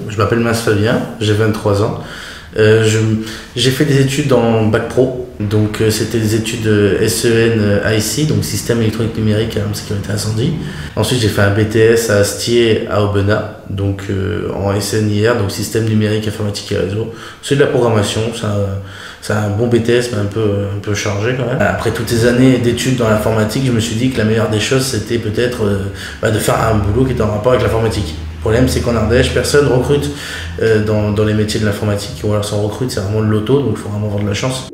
Je m'appelle Mas Fabien, j'ai 23 ans. J'ai fait des études en bac pro, donc c'était des études SEN IC, donc système électronique numérique à sécurité incendie. Ensuite j'ai fait un BTS à Astier à Aubenas, donc en SNIR, donc système numérique informatique et réseau. C'est de la programmation, c'est un bon BTS mais un peu chargé quand même. Après toutes ces années d'études dans l'informatique, je me suis dit que la meilleure des choses c'était peut-être de faire un boulot qui était en rapport avec l'informatique. Le problème, c'est qu'en Ardèche, personne recrute dans les métiers de l'informatique, ou alors si on recrute, c'est vraiment de l'auto, donc il faut vraiment avoir de la chance.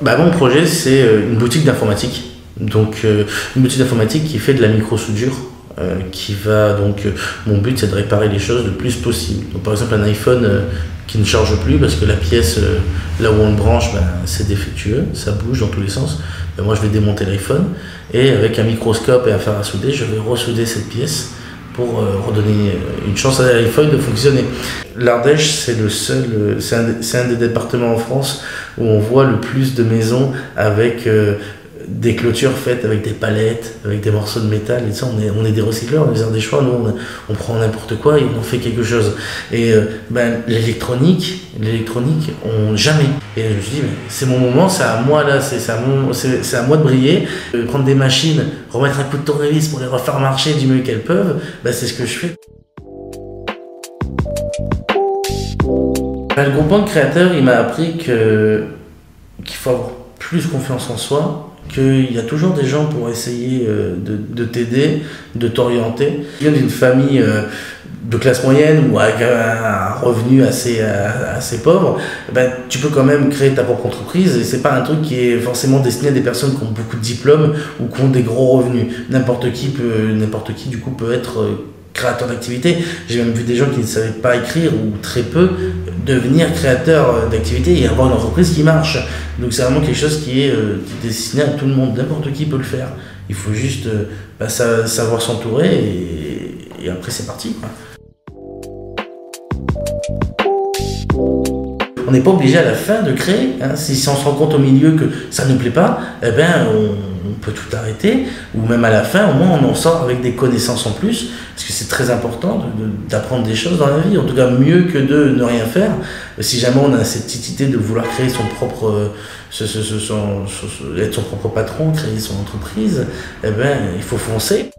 Mon projet, c'est une boutique d'informatique. Donc, une boutique d'informatique qui fait de la micro-soudure. Mon but, c'est de réparer les choses le plus possible. Donc, par exemple, un iPhone qui ne charge plus parce que la pièce, là où on le branche, c'est défectueux, ça bouge dans tous les sens. Moi, je vais démonter l'iPhone et avec un microscope et un fer à souder, je vais ressouder cette pièce pour redonner une chance à l'iPhone de fonctionner. L'Ardèche, c'est un des départements en France où on voit le plus de maisons avec des clôtures faites avec des palettes, avec des morceaux de métal, et ça, on est des recycleurs, les Ardéchois, nous on prend n'importe quoi et on en fait quelque chose. Et l'électronique, on jamais. Et je me suis dit, c'est mon moment, c'est à moi là, c'est à moi de briller, prendre des machines, remettre un coup de tournevis pour les refaire marcher du mieux qu'elles peuvent, c'est ce que je fais. Le groupement de créateurs, il m'a appris qu'il faut avoir plus confiance en soi, qu'il y a toujours des gens pour essayer de t'aider, de t'orienter. Je viens d'une famille de classe moyenne ou avec un revenu assez pauvre, tu peux quand même créer ta propre entreprise et c'est pas un truc qui est forcément destiné à des personnes qui ont beaucoup de diplômes ou qui ont des gros revenus. N'importe qui du coup peut être créateur d'activité. J'ai même vu des gens qui ne savaient pas écrire ou très peu devenir créateur d'activité et avoir une entreprise qui marche. Donc c'est vraiment quelque chose qui est destiné à tout le monde. N'importe qui peut le faire. Il faut juste savoir s'entourer et après c'est parti, quoi. On n'est pas obligé à la fin de créer. Si on se rend compte au milieu que ça ne plaît pas, on peut tout arrêter. Ou même à la fin, au moins on en sort avec des connaissances en plus. Parce que c'est très important d'apprendre des choses dans la vie. En tout cas, mieux que de ne rien faire. Si jamais on a cette petite idée de vouloir créer son propre, être son propre patron, créer son entreprise, il faut foncer.